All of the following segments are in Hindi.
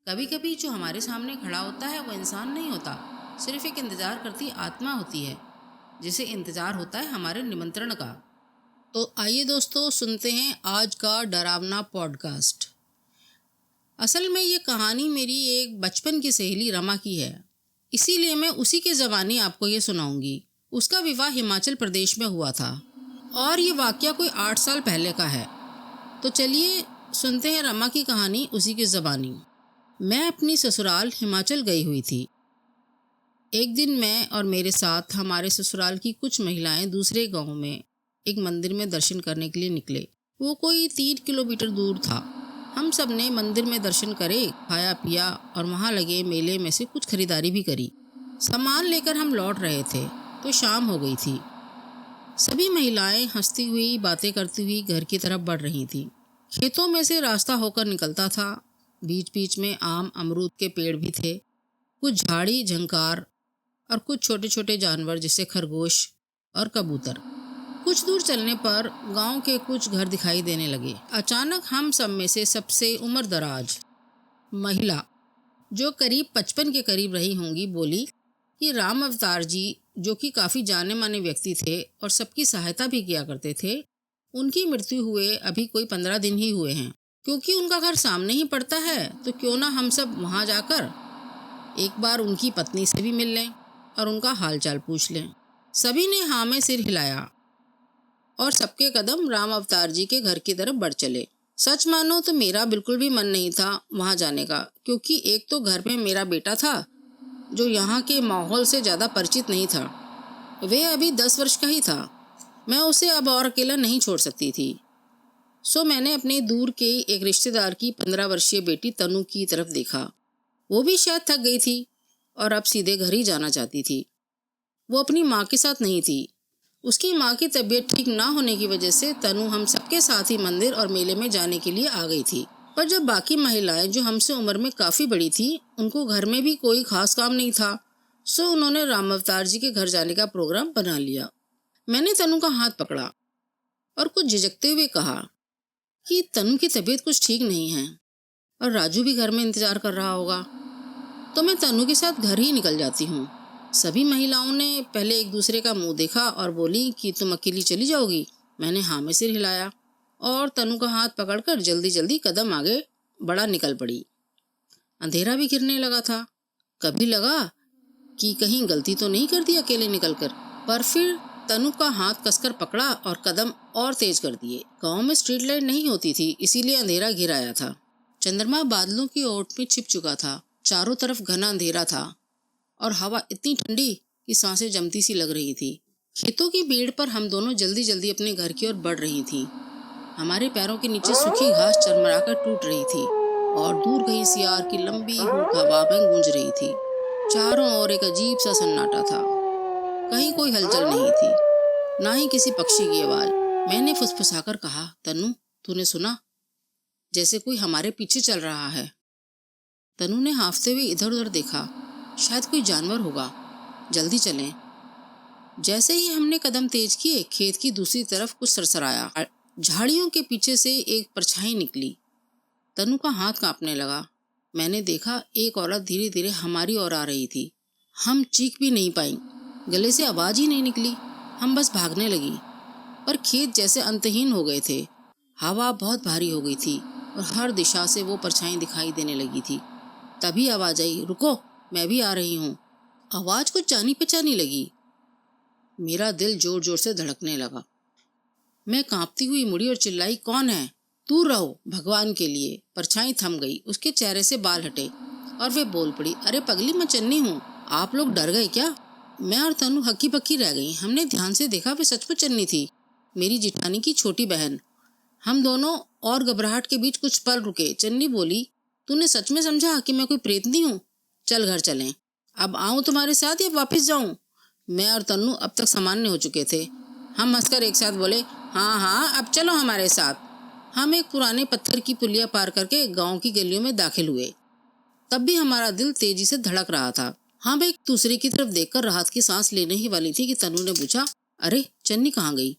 कभी कभी जो हमारे सामने खड़ा होता है वो इंसान नहीं होता, सिर्फ एक इंतजार करती आत्मा होती है, जिसे इंतजार होता है हमारे निमंत्रण का। तो आइए दोस्तों, सुनते हैं आज का डरावना पॉडकास्ट। असल में ये कहानी मेरी एक बचपन की सहेली रमा की है, इसीलिए मैं उसी के ज़बानी आपको ये सुनाऊंगी। उसका विवाह हिमाचल प्रदेश में हुआ था और ये वाकया कोई 8 साल पहले का है। तो चलिए सुनते हैं रमा की कहानी उसी की ज़बानी। मैं अपनी ससुराल हिमाचल गई हुई थी। एक दिन मैं और मेरे साथ हमारे ससुराल की कुछ महिलाएं दूसरे गांव में एक मंदिर में दर्शन करने के लिए निकले। वो कोई 3 किलोमीटर दूर था। हम सब ने मंदिर में दर्शन करे, खाया पिया और वहाँ लगे मेले में से कुछ खरीदारी भी करी। सामान लेकर हम लौट रहे थे तो शाम हो गई थी। सभी महिलाएं हंसती हुई बातें करती हुई घर की तरफ बढ़ रही थीं। खेतों में से रास्ता होकर निकलता था। बीच बीच में आम अमरूद के पेड़ भी थे, कुछ झाड़ी झंकार और कुछ छोटे छोटे जानवर जैसे खरगोश और कबूतर। कुछ दूर चलने पर गांव के कुछ घर दिखाई देने लगे। अचानक हम सब में से सबसे उम्रदराज महिला, जो करीब 55 के करीब रही होंगी, बोली कि राम अवतार जी, जो कि काफ़ी जाने माने व्यक्ति थे और सबकी सहायता भी किया करते थे, उनकी मृत्यु हुए अभी कोई 15 दिन ही हुए हैं। क्योंकि उनका घर सामने ही पड़ता है तो क्यों ना हम सब वहाँ जाकर एक बार उनकी पत्नी से भी मिल लें और उनका हालचाल पूछ लें। सभी ने हाँ में सिर हिलाया और सबके कदम राम अवतार जी के घर की तरफ बढ़ चले। सच मानो तो मेरा बिल्कुल भी मन नहीं था वहाँ जाने का, क्योंकि एक तो घर में मेरा बेटा था जो यहाँ के माहौल से ज़्यादा परिचित नहीं था। वे अभी 10 वर्ष का ही था। मैं उसे अब और अकेला नहीं छोड़ सकती थी। सो मैंने अपने दूर के एक रिश्तेदार की 15 वर्षीय बेटी तनु की तरफ देखा। वो भी शायद थक गई थी और अब सीधे घर ही जाना चाहती थी। वो अपनी माँ के साथ नहीं थी। उसकी माँ की तबीयत ठीक ना होने की वजह से तनु हम सबके साथ ही मंदिर और मेले में जाने के लिए आ गई थी। पर जब बाकी महिलाएं, जो हमसे उम्र में काफ़ी बड़ी थी, उनको घर में भी कोई खास काम नहीं था, सो उन्होंने राम अवतार जी के घर जाने का प्रोग्राम बना लिया। मैंने तनु का हाथ पकड़ा और कुछ झिझकते हुए कहा कि तनु की तबीयत कुछ ठीक नहीं है और राजू भी घर में इंतजार कर रहा होगा, तो मैं तनु के साथ घर ही निकल जाती हूँ। सभी महिलाओं ने पहले एक दूसरे का मुंह देखा और बोली कि तुम अकेली चली जाओगी। मैंने हाँ में सिर हिलाया और तनु का हाथ पकड़कर जल्दी जल्दी कदम आगे बढ़ा निकल पड़ी। अंधेरा भी गिरने लगा था। कभी लगा कि कहीं गलती तो नहीं कर दी अकेले निकलकर, पर फिर तनु का हाथ कसकर पकड़ा और कदम और तेज कर दिए। गांव में स्ट्रीट लाइट नहीं होती थी, इसीलिए अंधेरा घिर आया था। चंद्रमा बादलों की ओट में छिप चुका था। चारों तरफ घना अंधेरा था और हवा इतनी ठंडी कि सांसें जमती सी लग रही थी। खेतों की भीड़ पर हम दोनों जल्दी जल्दी अपने घर की ओर बढ़ रही थी। हमारे पैरों के नीचे सूखी घास चरमराकर टूट रही थी और दूर कहीं सियार की लंबी हूक हवा में गूंज रही थी। चारों ओर एक अजीब सा सन्नाटा था। कहीं कोई हलचल नहीं थी, ना ही किसी पक्षी की आवाज। मैंने फुसफुसाकर कहा, तनु, तूने सुना? जैसे कोई हमारे पीछे चल रहा है। तनु ने हांफते हुए इधर उधर देखा। शायद कोई जानवर होगा, जल्दी चलें। जैसे ही हमने कदम तेज किए, खेत की दूसरी तरफ कुछ सरसराया। झाड़ियों के पीछे से एक परछाई निकली। तनु का हाथ कांपने लगा। मैंने देखा एक औरत धीरे धीरे हमारी ओर आ रही थी। हम चीख भी नहीं पाई, गले से आवाज ही नहीं निकली। हम बस भागने लगी, पर खेत जैसे अंतहीन हो गए थे। हवा बहुत भारी हो गई थी और हर दिशा से वो परछाई दिखाई देने लगी थी। तभी आवाज आई, रुको, मैं भी आ रही हूँ। आवाज कुछ जानी पहचानी लगी। मेरा दिल जोर जोर से धड़कने लगा। मैं कांपती हुई मुड़ी और चिल्लाई, कौन है? दूर रहो भगवान के लिए। परछाई थम गई। उसके चेहरे से बाल हटे और वे बोल पड़ी, अरे पगली, मैं चन्नी हूँ। आप लोग डर गए क्या? मैं और तनु हक्की पक्की रह गई। हमने ध्यान से देखा, वे सचमुच चन्नी थी, मेरी जिठानी की छोटी बहन। हम दोनों और घबराहट के बीच कुछ पल रुके। चन्नी बोली, तूने सच में समझा कि मैं कोई प्रेतनी हूँ? चल घर चलें। अब आऊँ तुम्हारे साथ या वापस जाऊँ? मैं और तन्नू अब तक सामान्य हो चुके थे। हम हंसकर एक साथ बोले, हाँ हाँ, अब चलो हमारे साथ। हम एक पुराने पत्थर की पुलिया पार करके गांव की गलियों में दाखिल हुए। तब भी हमारा दिल तेजी से धड़क रहा था। हम एक दूसरे की तरफ देखकर राहत की सांस लेने ही वाली थी कि तन्नू ने पूछा, अरे चन्नी कहाँ गई?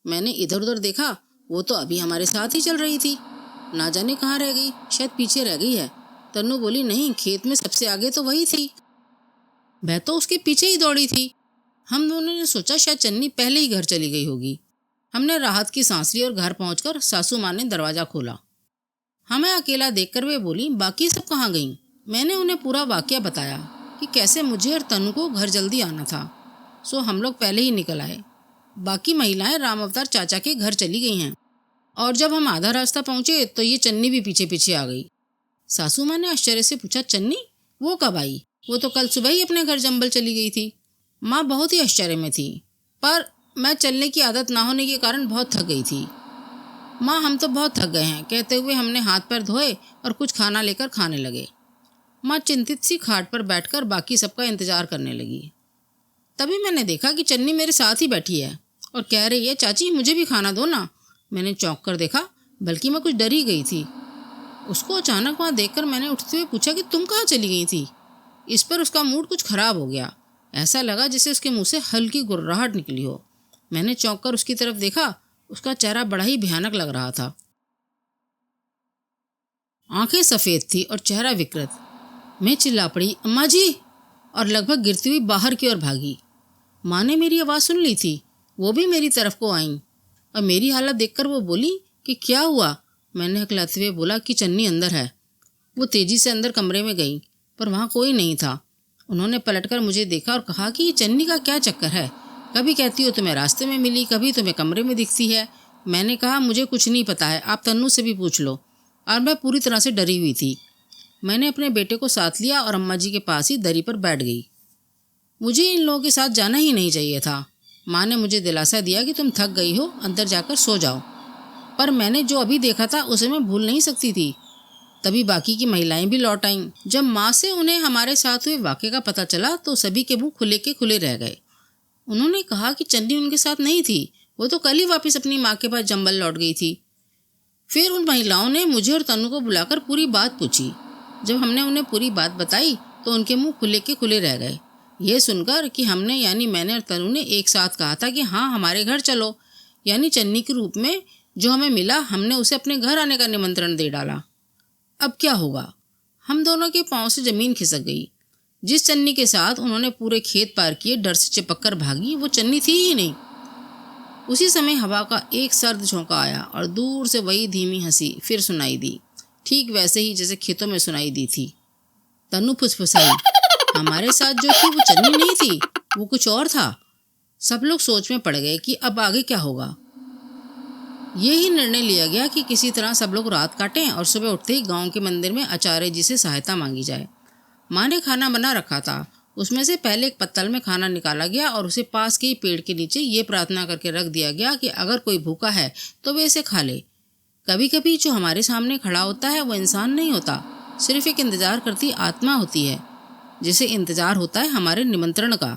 मैंने इधर उधर देखा। वो तो अभी हमारे साथ ही चल रही थी। ना जाने कहाँ रह गई, शायद पीछे रह गई है। तन्नू बोली, नहीं, खेत में सबसे आगे तो वही थी, वह तो उसके पीछे ही दौड़ी थी। हम दोनों ने सोचा शायद चन्नी पहले ही घर चली गई होगी। हमने राहत की सांस ली और घर पहुंचकर सासू माँ ने दरवाजा खोला। हमें अकेला देखकर वे बोली, बाकी सब कहाँ गईं? मैंने उन्हें पूरा वाकया बताया कि कैसे मुझे और तनु को घर जल्दी आना था, सो हम लोग पहले ही निकल आए। बाकी महिलाएं राम अवतार चाचा के घर चली गई हैं और जब हम आधा रास्ता पहुंचे तो ये चन्नी भी पीछे पीछे आ गई। सासू माँ ने आश्चर्य से पूछा, चन्नी वो कब आई? वो तो कल सुबह ही अपने घर जंबल चली गई थी। माँ बहुत ही आश्चर्य में थी, पर मैं चलने की आदत ना होने के कारण बहुत थक गई थी। माँ, हम तो बहुत थक गए हैं, कहते हुए हमने हाथ पैर धोए और कुछ खाना लेकर खाने लगे। माँ चिंतित सी खाट पर बैठकर बाकी सबका इंतजार करने लगी। तभी मैंने देखा कि चन्नी मेरे साथ ही बैठी है और कह रही है, चाची मुझे भी खाना दो ना। मैंने चौंक कर देखा, बल्कि मैं कुछ डरी गई थी। उसको अचानक वहाँ देखकर मैंने उठते हुए पूछा कि तुम कहाँ चली गई थी? इस पर उसका मूड कुछ खराब हो गया। ऐसा लगा जैसे उसके मुंह से हल्की गुर्राहट निकली हो। मैंने चौंक कर उसकी तरफ देखा, उसका चेहरा बड़ा ही भयानक लग रहा था। आंखें सफ़ेद थी और चेहरा विकृत। मैं चिल्ला पड़ी, अम्मा जी, और लगभग गिरती हुई बाहर की ओर भागी। माँ ने मेरी आवाज़ सुन ली थी, वो भी मेरी तरफ को आईं और मेरी हालत देखकर वो बोली कि क्या हुआ? मैंने हकलाते हुए बोला कि चन्नी अंदर है। वो तेज़ी से अंदर कमरे में गई, पर वहाँ कोई नहीं था। उन्होंने पलटकर मुझे देखा और कहा कि ये चन्नी का क्या चक्कर है? कभी कहती हो तुम्हें रास्ते में मिली, कभी तुम्हें कमरे में दिखती है। मैंने कहा, मुझे कुछ नहीं पता है, आप तन्नू से भी पूछ लो। और मैं पूरी तरह से डरी हुई थी। मैंने अपने बेटे को साथ लिया और अम्मा जी के पास ही दरी पर बैठ गई। मुझे इन लोगों के साथ जाना ही नहीं चाहिए था। माँ ने मुझे दिलासा दिया कि तुम थक गई हो, अंदर जाकर सो जाओ, पर मैंने जो अभी देखा था उसे मैं भूल नहीं सकती थी। तभी बाकी की महिलाएं भी लौट आईं। जब माँ से उन्हें हमारे साथ हुए वाक़ये का पता चला तो सभी के मुंह खुले के खुले रह गए। उन्होंने कहा कि चन्नी उनके साथ नहीं थी, वो तो कल ही वापस अपनी माँ के पास जंबल लौट गई थी। फिर उन महिलाओं ने मुझे और तनु को बुलाकर पूरी बात पूछी। जब हमने उन्हें पूरी बात बताई तो उनके मुंह खुले के खुले रह गए, ये सुनकर कि हमने यानी मैंने और तनु ने एक साथ कहा था कि हाँ हमारे घर चलो, यानी चन्नी के रूप में जो हमें मिला, हमने उसे अपने घर आने का निमंत्रण दे डाला। अब क्या होगा? हम दोनों के पाँव से ज़मीन खिसक गई। जिस चन्नी के साथ उन्होंने पूरे खेत पार किए, डर से चिपक कर भागी, वो चन्नी थी ही नहीं। उसी समय हवा का एक सर्द झोंका आया और दूर से वही धीमी हंसी फिर सुनाई दी, ठीक वैसे ही जैसे खेतों में सुनाई दी थी। तन्नू फुसफुसाई, हमारे साथ जो थी वो चन्नी नहीं थी, वो कुछ और था। सब लोग सोच में पड़ गए कि अब आगे क्या होगा। यही निर्णय लिया गया कि किसी तरह सब लोग रात काटें और सुबह उठते ही गांव के मंदिर में आचार्य जी से सहायता मांगी जाए। माँ ने खाना बना रखा था, उसमें से पहले एक पत्तल में खाना निकाला गया और उसे पास के ही पेड़ के नीचे ये प्रार्थना करके रख दिया गया कि अगर कोई भूखा है तो वे इसे खा ले। कभी कभी जो हमारे सामने खड़ा होता है वो इंसान नहीं होता, सिर्फ एक इंतज़ार करती आत्मा होती है, जिसे इंतज़ार होता है हमारे निमंत्रण का।